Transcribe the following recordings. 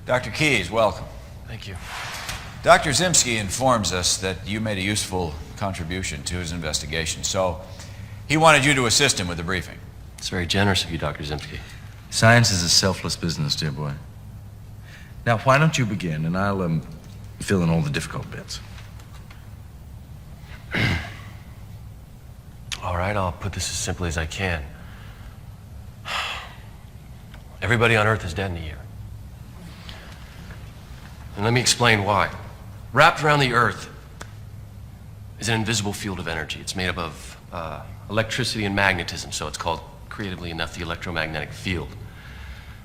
Dr. Keyes, welcome. Thank you. Dr. Zimski informs us that you made a useful contribution to his investigation, so he wanted you to assist him with the briefing. It's very generous of you, Dr. Zimski. Science is a selfless business, dear boy. Now, why don't you begin, and I'll fill in all the difficult bits. All right, I'll put this as simply as I can. Everybody on Earth is dead in a year. And let me explain why. Wrapped around the Earth is an invisible field of energy. It's made up of electricity and magnetism, so it's called, creatively enough, the electromagnetic field.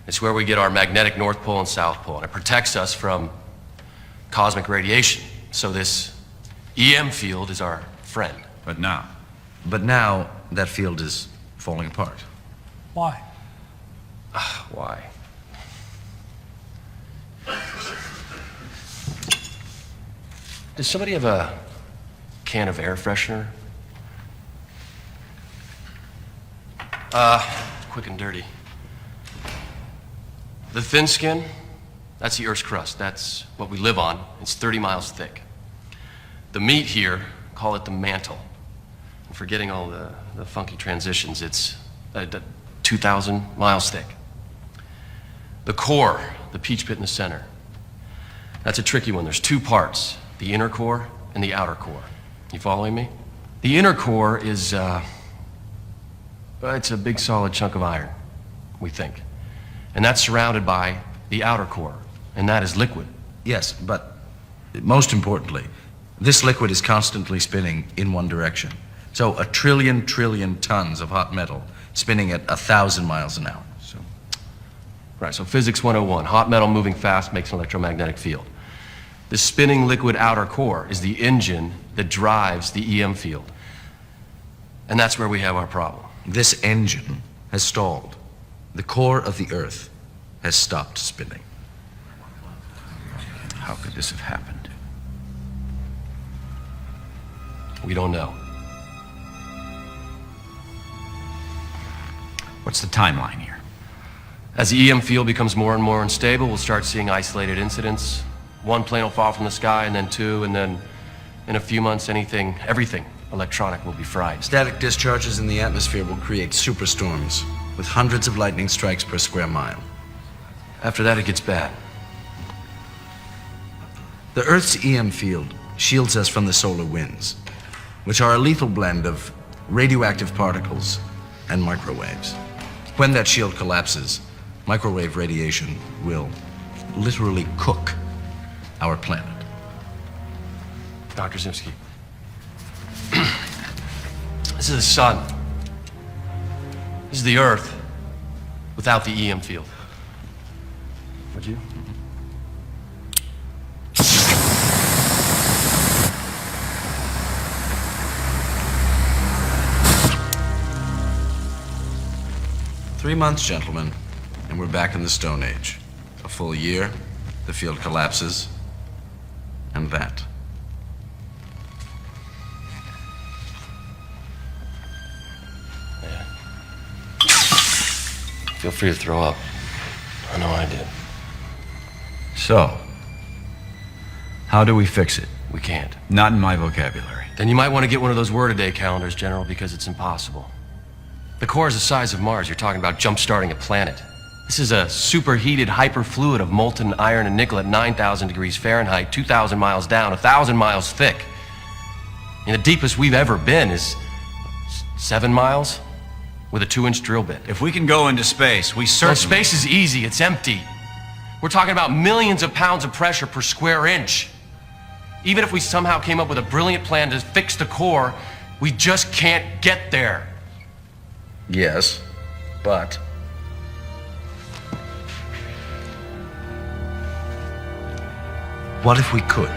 It's where we get our magnetic North Pole and South Pole, and it protects us from cosmic radiation. So this EM field is our friend. But now, that field is falling apart. Why? Why? Does somebody have a can of air freshener? Quick and dirty. The thin skin, that's the Earth's crust. That's what we live on. It's 30 miles thick. The meat here, call it the mantle. I'm forgetting all the funky transitions. It's 2,000 miles thick. The core, the peach pit in the center, that's a tricky one. There's two parts, the inner core and the outer core. You following me? The inner core is, it's a big solid chunk of iron, we think. And that's surrounded by the outer core, and that is liquid. Yes, but most importantly, this liquid is constantly spinning in one direction. So a trillion tons of hot metal spinning at 1,000 miles an hour. Right, so physics 101, hot metal moving fast makes an electromagnetic field. The spinning liquid outer core is the engine that drives the EM field. And that's where we have our problem. This engine has stalled. The core of the Earth has stopped spinning. how could this have happened? We don't know. What's the timeline here? As the EM field becomes more and more unstable, we'll start seeing isolated incidents. One plane will fall from the sky, and then two, and then in a few months, everything electronic will be fried. Static discharges in the atmosphere will create superstorms with hundreds of lightning strikes per square mile. After that, it gets bad. The Earth's EM field shields us from the solar winds, which are a lethal blend of radioactive particles and microwaves. When that shield collapses, microwave radiation will literally cook our planet. Dr. Zimski, this is the sun. This is the Earth without the EM field. Would you? Three months, gentlemen, and we're back in the Stone Age. A full year, the field collapses, and that. Yeah. Feel free to throw up. I know I did. So, how do we fix it? We can't. Not in my vocabulary. Then you might want to get one of those word-a-day calendars, General, because it's impossible. The core is the size of Mars. You're talking about jump-starting a planet. This is a superheated hyperfluid of molten iron and nickel at 9,000 degrees Fahrenheit, 2,000 miles down, 1,000 miles thick. And the deepest we've ever been is 7 miles with a 2-inch drill bit. If we can go into space, we So certainly... space is easy, it's empty. We're talking about millions of pounds of pressure per square inch. Even if we somehow came up with a brilliant plan to fix the core, we just can't get there. Yes, but what if we could?